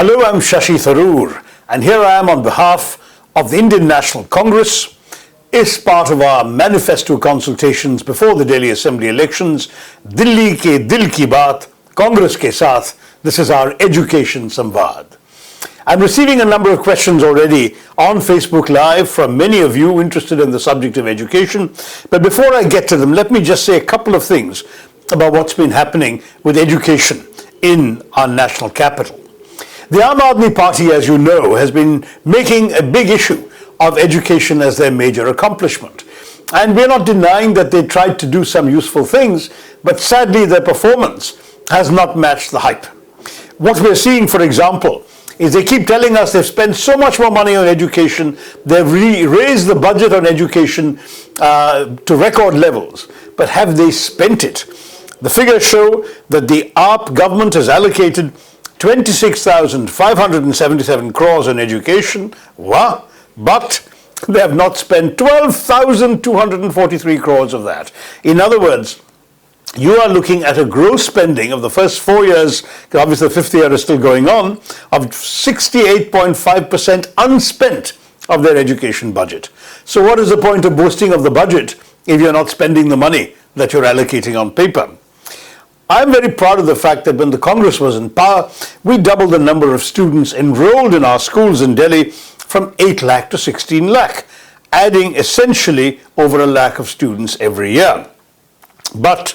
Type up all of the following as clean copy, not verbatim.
Hello, I'm Shashi Tharoor, and here I am on behalf of the Indian National Congress. As part of our manifesto consultations before the Delhi Assembly elections, Dilli ke dil ki baat, Congress ke saath, this is our education Samvaad. I'm receiving a number of questions already on Facebook Live from many of you interested in the subject of education. But before I get to them, let me just say a couple of things about what's been happening with education in our national capital. The Aam Aadmi Party, as you know, has been making a big issue of education as their major accomplishment. And we're not denying that they tried to do some useful things, but sadly their performance has not matched the hype. What we're seeing, for example, is they keep telling us they've spent so much more money on education, they've raised the budget on education to record levels, but have they spent it? The figures show that the AAP government has allocated 26,577 crores on education, but they have not spent 12,243 crores of that. In other words, you are looking at a gross spending of the first 4 years, obviously the fifth year is still going on, of 68.5% unspent of their education budget. So what is the point of boasting of the budget if you're not spending the money that you're allocating on paper? I'm very proud of the fact that when the Congress was in power, we doubled the number of students enrolled in our schools in Delhi from 8 lakh to 16 lakh, adding essentially over 1 lakh of students every year. But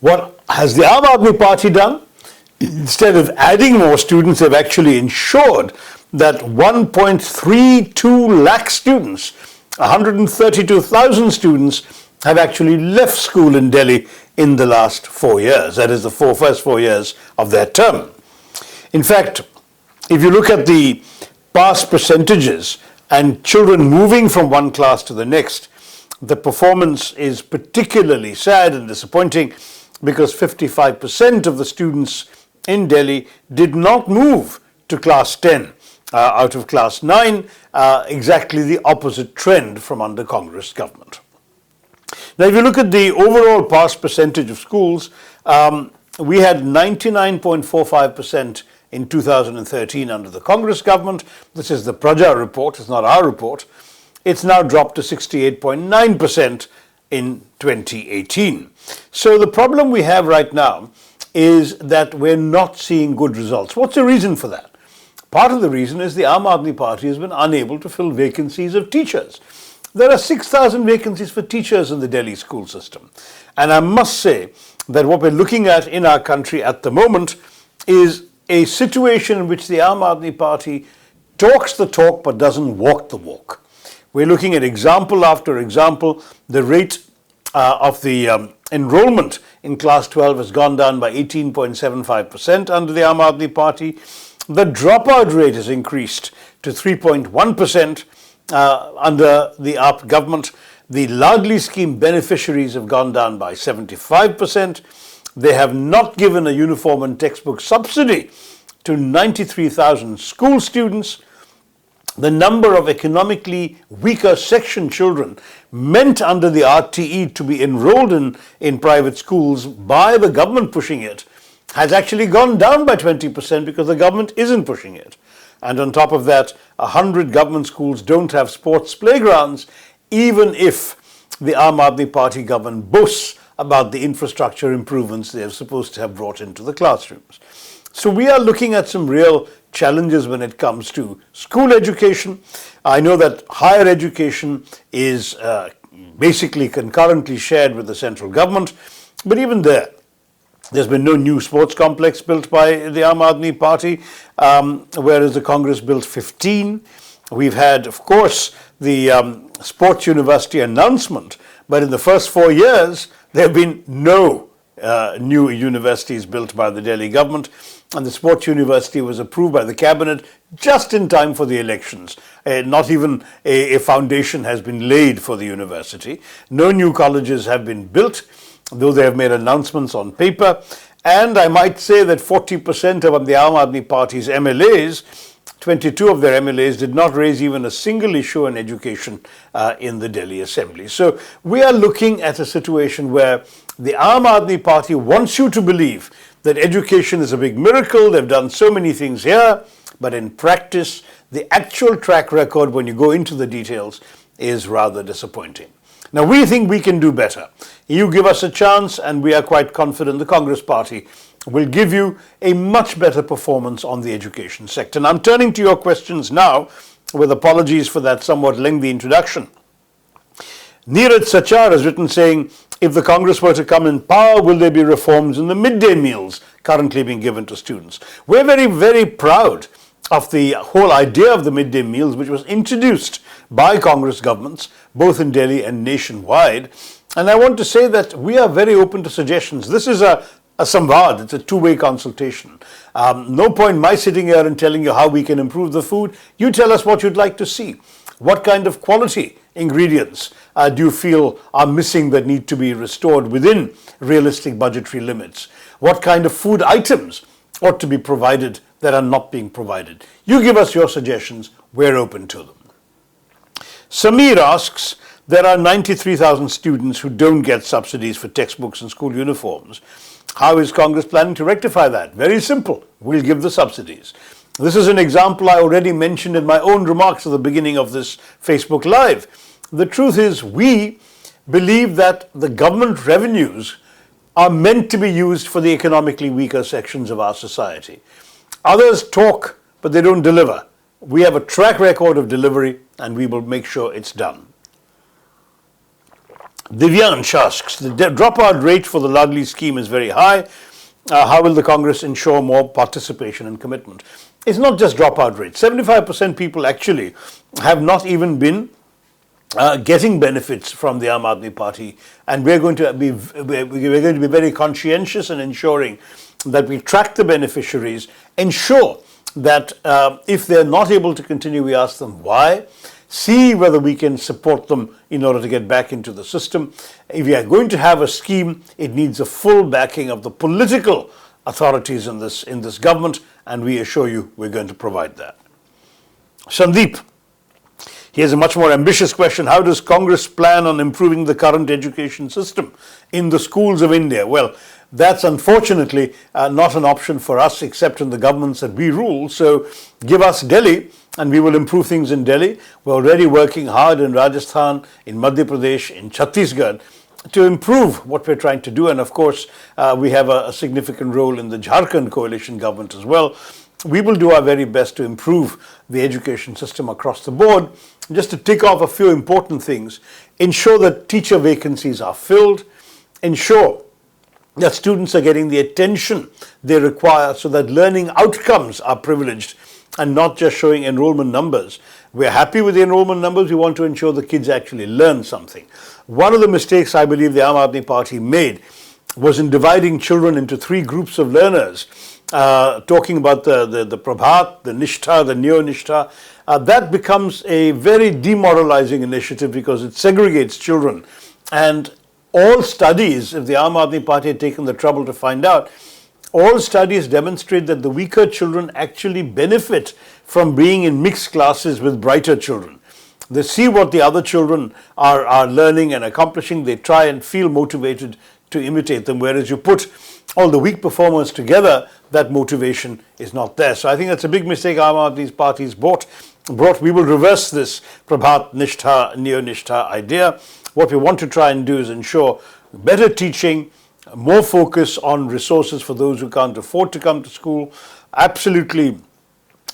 what has the Aam Aadmi Party done? Instead of adding more students, they've actually ensured that 1.32 lakh students, 132,000 students, have actually left school in Delhi in the last 4 years. That is the first 4 years of their term. In fact, if you look at the pass percentages and children moving from one class to the next, the performance is particularly sad and disappointing because 55% of the students in Delhi did not move to class 10 out of class 9, exactly the opposite trend from under Congress government. Now, if you look at the overall pass percentage of schools, we had 99.45% in 2013 under the Congress government. This is the Praja report, it's not our report. It's now dropped to 68.9% in 2018. So the problem we have right now is that we're not seeing good results. What's the reason for that? Part of the reason is the Aam Aadmi Party has been unable to fill vacancies of teachers. There are 6,000 vacancies for teachers in the Delhi school system. And I must say that what we're looking at in our country at the moment is a situation in which the Aam Aadmi Party talks the talk but doesn't walk the walk. We're looking at example after example. The rate of the enrollment in class 12 has gone down by 18.75% under the Aam Aadmi Party. The dropout rate has increased to 3.1%. Under the AAP government. The Ladli scheme beneficiaries have gone down by 75%. They have not given a uniform and textbook subsidy to 93,000 school students. The number of economically weaker section children meant under the RTE to be enrolled in private schools by the government pushing it has actually gone down by 20% because the government isn't pushing it. And on top of that, 100 government schools don't have sports playgrounds, even if the Aam Aadmi Party government boasts about the infrastructure improvements they are supposed to have brought into the classrooms. So we are looking at some real challenges when it comes to school education. I know that higher education is basically concurrently shared with the central government, but even there's been no new sports complex built by the Aam Aadmi Party, whereas the Congress built 15. We've had, of course, the sports university announcement, but in the first 4 years, there have been no new universities built by the Delhi government, and the sports university was approved by the cabinet just in time for the elections. Not even a foundation has been laid for the university. No new colleges have been built, though they have made announcements on paper. And I might say that 40% of the Aam Aadmi Party's MLAs, 22 of their MLAs, did not raise even a single issue on education in the Delhi Assembly. So we are looking at a situation where the Aam Aadmi Party wants you to believe that education is a big miracle, they've done so many things here, but in practice, the actual track record, when you go into the details, is rather disappointing. Now, we think we can do better. You give us a chance, and we are quite confident the Congress Party will give you a much better performance on the education sector. And I'm turning to your questions now, with apologies for that somewhat lengthy introduction. Neeraj Sachar has written saying, if the Congress were to come in power, will there be reforms in the midday meals currently being given to students? We're very, very proud of the whole idea of the midday meals, which was introduced by Congress governments, both in Delhi and nationwide. And I want to say that we are very open to suggestions. This is a Samvaad, it's a two-way consultation. No point my sitting here and telling you how we can improve the food. You tell us what you'd like to see. What kind of quality ingredients do you feel are missing that need to be restored within realistic budgetary limits? What kind of food items ought to be provided that are not being provided? You give us your suggestions, we're open to them. Samir asks, there are 93,000 students who don't get subsidies for textbooks and school uniforms. How is Congress planning to rectify that? Very simple. We'll give the subsidies. This is an example I already mentioned in my own remarks at the beginning of this Facebook Live. The truth is, we believe that the government revenues are meant to be used for the economically weaker sections of our society. Others talk, but they don't deliver. We have a track record of delivery, and we will make sure it's done. Divyansh asks, the dropout rate for the Ladli scheme is very high. How will the Congress ensure more participation and commitment? It's not just dropout rate. 75% people actually have not even been getting benefits from the Aam Aadmi Party, and we're going to be very conscientious in ensuring that we track the beneficiaries, ensure that if they're not able to continue, we ask them why, see whether we can support them in order to get back into the system. If we are going to have a scheme, it needs a full backing of the political authorities in this government, and we assure you we're going to provide that. Sandeep, here's a much more ambitious question. How does Congress plan on improving the current education system in the schools of India? Well, that's unfortunately not an option for us except in the governments that we rule. So give us Delhi and we will improve things in Delhi. We're already working hard in Rajasthan, in Madhya Pradesh, in Chhattisgarh to improve what we're trying to do. And of course, we have a significant role in the Jharkhand coalition government as well. We will do our very best to improve the education system across the board. Just to tick off a few important things, ensure that teacher vacancies are filled, ensure that students are getting the attention they require so that learning outcomes are privileged and not just showing enrollment numbers. We're happy with the enrollment numbers. We want to ensure the kids actually learn something. One of the mistakes I believe the Aam Aadmi Party made was in dividing children into three groups of learners, talking about the Prabhat, the Nishtha, the Neo-Nishtha. That becomes a very demoralizing initiative because it segregates children. And all studies, if the Aam Aadmi Party had taken the trouble to find out, all studies demonstrate that the weaker children actually benefit from being in mixed classes with brighter children. They see what the other children are learning and accomplishing. They try and feel motivated to imitate them, whereas you put all the weak performers together, that motivation is not there. So I think that's a big mistake Aam Aadmi Party's brought. We will reverse this Prabhat, Nishtha, Neo-Nishtha idea. What we want to try and do is ensure better teaching, more focus on resources for those who can't afford to come to school, absolutely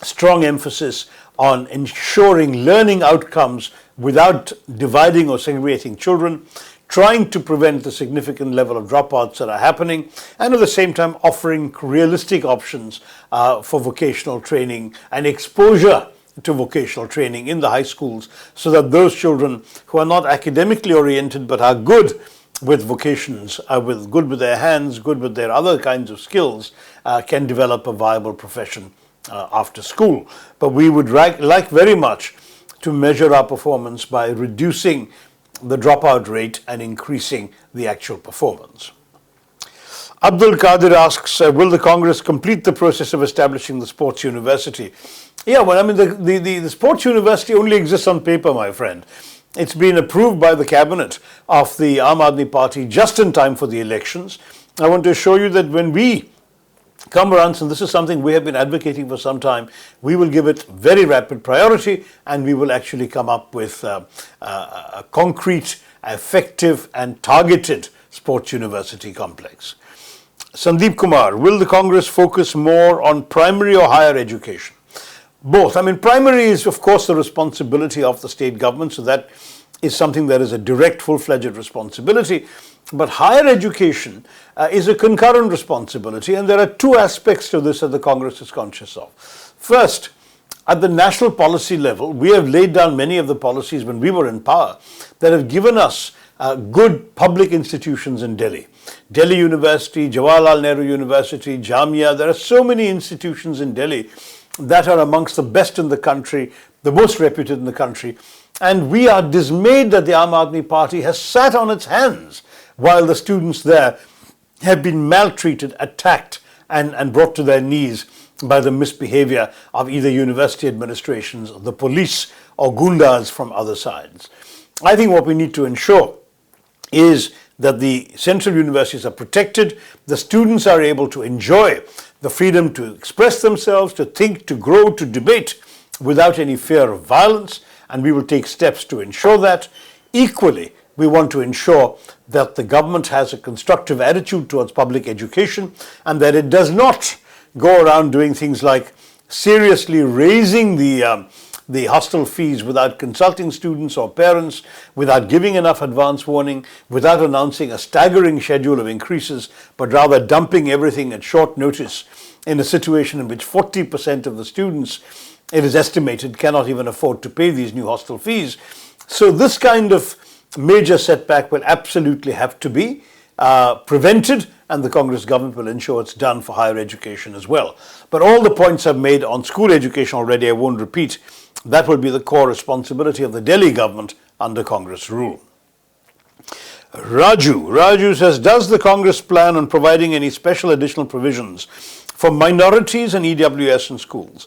strong emphasis on ensuring learning outcomes without dividing or segregating children, trying to prevent the significant level of dropouts that are happening, and at the same time offering realistic options for vocational training and exposure to vocational training in the high schools so that those children who are not academically oriented but are good with vocations, good with their hands, good with their other kinds of skills, can develop a viable profession after school. But we would like very much to measure our performance by reducing the dropout rate and increasing the actual performance. Abdul Qadir asks, will the Congress complete the process of establishing the sports university? Yeah, well, I mean, the sports university only exists on paper, my friend. It's been approved by the cabinet of the Aam Aadmi Party just in time for the elections. I want to assure you that when we Kamrans, and this is something we have been advocating for some time, we will give it very rapid priority, and we will actually come up with a concrete, effective and targeted sports university complex. Sandeep Kumar, will the Congress focus more on primary or higher education? Both. I mean, primary is of course the responsibility of the state government, so that is something that is a direct, full-fledged responsibility. But higher education is a concurrent responsibility, and there are two aspects to this that the Congress is conscious of. First, at the national policy level, we have laid down many of the policies when we were in power that have given us good public institutions in Delhi. Delhi University, Jawaharlal Nehru University, Jamia, there are so many institutions in Delhi that are amongst the best in the country, the most reputed in the country. And we are dismayed that the Aam Aadmi Party has sat on its hands while the students there have been maltreated, attacked, and brought to their knees by the misbehavior of either university administrations, the police, or gundas from other sides. I think what we need to ensure is that the central universities are protected, the students are able to enjoy the freedom to express themselves, to think, to grow, to debate without any fear of violence, and we will take steps to ensure that. Equally, we want to ensure that the government has a constructive attitude towards public education and that it does not go around doing things like seriously raising the hostel fees without consulting students or parents, without giving enough advance warning, without announcing a staggering schedule of increases, but rather dumping everything at short notice in a situation in which 40% of the students, it is estimated, cannot even afford to pay these new hostel fees. So this kind of major setback will absolutely have to be prevented, and the Congress government will ensure it's done for higher education as well. But all the points I've made on school education already, I won't repeat. That will be the core responsibility of the Delhi government under Congress rule. Raju says, does the Congress plan on providing any special additional provisions for minorities and EWS in schools?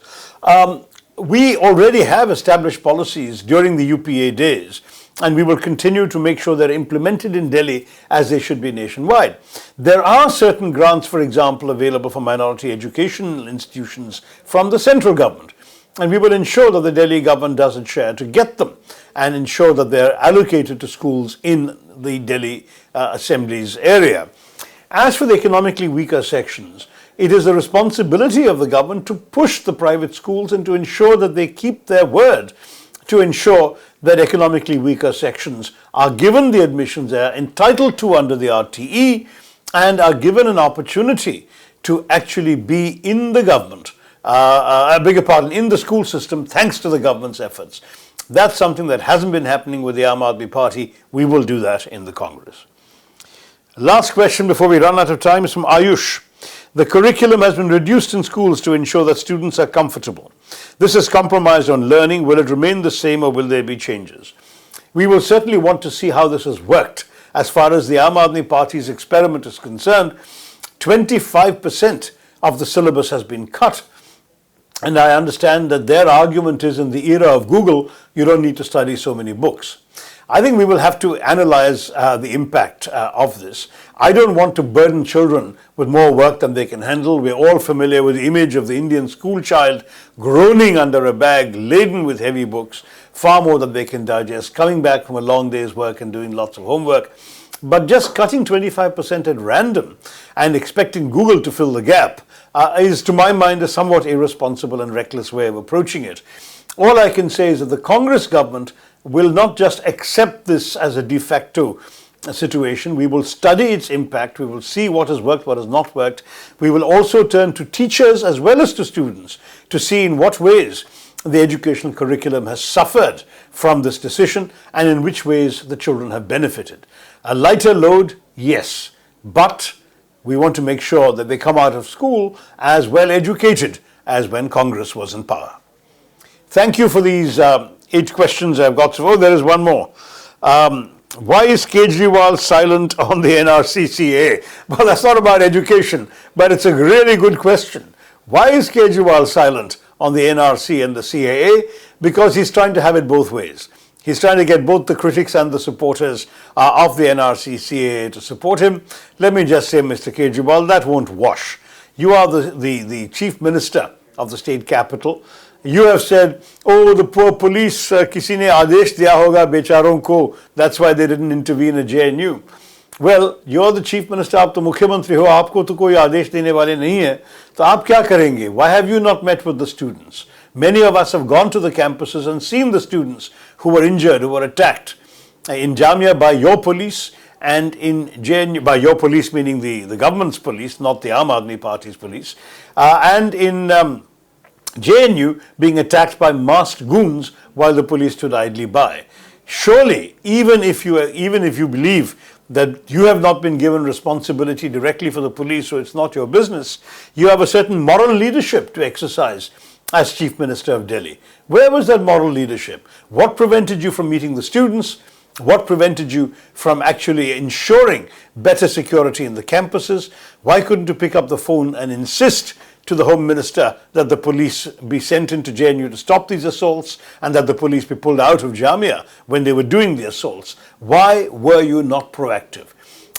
We already have established policies during the UPA days, and we will continue to make sure they're implemented in Delhi as they should be nationwide. There are certain grants, for example, available for minority educational institutions from the central government, and we will ensure that the Delhi government does its share to get them and ensure that they're allocated to schools in the Delhi Assembly's area. As for the economically weaker sections, it is the responsibility of the government to push the private schools and to ensure that they keep their word, to ensure that economically weaker sections are given the admissions they are entitled to under the RTE and are given an opportunity to actually be in the government, in the school system, thanks to the government's efforts. That's something that hasn't been happening with the Aam Aadmi Party. We will do that in the Congress. Last question before we run out of time is from Ayush. The curriculum has been reduced in schools to ensure that students are comfortable. This is compromised on learning. Will it remain the same or will there be changes? We will certainly want to see how this has worked. As far as the Aam Aadmi Party's experiment is concerned, 25% of the syllabus has been cut. And I understand that their argument is, in the era of Google, you don't need to study so many books. I think we will have to analyze the impact of this. I don't want to burden children with more work than they can handle. We're all familiar with the image of the Indian school child groaning under a bag laden with heavy books, far more than they can digest, coming back from a long day's work and doing lots of homework. But just cutting 25% at random and expecting Google to fill the gap is, to my mind, a somewhat irresponsible and reckless way of approaching it. All I can say is that the Congress government will not just accept this as a de facto situation. We will study its impact. We will see what has worked, what has not worked. We will also turn to teachers as well as to students to see in what ways the educational curriculum has suffered from this decision and in which ways the children have benefited. A lighter load, yes, but we want to make sure that they come out of school as well educated as when Congress was in power. Thank you for these 8 questions I've got. Oh, there is one more. Why is Kejriwal silent on the NRC-CAA? Well, that's not about education, but it's a really good question. Why is Kejriwal silent on the NRC and the CAA? Because he's trying to have it both ways. He's trying to get both the critics and the supporters of the NRC-CAA to support him. Let me just say, Mr. Kejriwal, that won't wash. You are the chief minister of the state capital. You have said, oh, the poor police, किसी ने आदेश दिया होगा बेचारों को, that's why they didn't intervene at JNU. Well, you're the chief minister, आप तो मुख्यमंत्री हो, आपको तो कोई आदेश देने वाले नहीं है, तो आप क्या करेंगे? Why have you not met with the students? Many of us have gone to the campuses and seen the students who were injured, who were attacked in Jamia by your police, and in JNU, by your police meaning the government's police, not the Aam Aadmi Party's police, and in JNU being attacked by masked goons while the police stood idly by. Surely, even if you believe that you have not been given responsibility directly for the police, so it's not your business, you have a certain moral leadership to exercise as Chief Minister of Delhi. Where was that moral leadership? What prevented you from meeting the students? What prevented you from actually ensuring better security in the campuses? Why couldn't you pick up the phone and insist to the Home Minister that the police be sent into JNU to stop these assaults and that the police be pulled out of Jamia when they were doing the assaults? Why were you not proactive?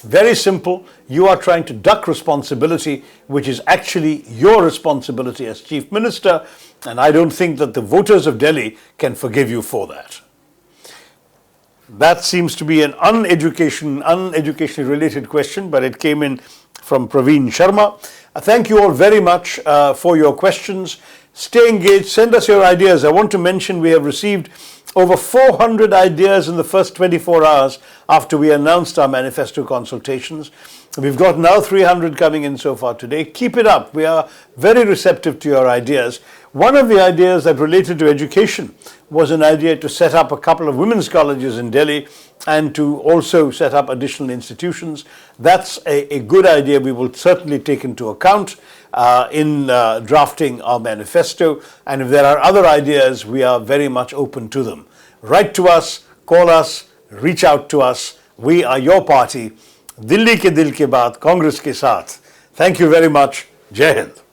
Very simple. You are trying to duck responsibility, which is actually your responsibility as Chief Minister, and I don't think that the voters of Delhi can forgive you for that. That seems to be an uneducation related question, but it came in from Praveen Sharma. Thank you all very much for your questions. Stay engaged, send us your ideas. I want to mention we have received over 400 ideas in the first 24 hours after we announced our manifesto consultations. We've got now 300 coming in so far today. Keep it up. We are very receptive to your ideas. One of the ideas that related to education was an idea to set up a couple of women's colleges in Delhi and to also set up additional institutions. That's a good idea we will certainly take into account in drafting our manifesto. And if there are other ideas, we are very much open to them. Write to us, call us, reach out to us. We are your party. Dilli ke dil ke baat, Congress ke saath. Thank you very much. Jai Hind.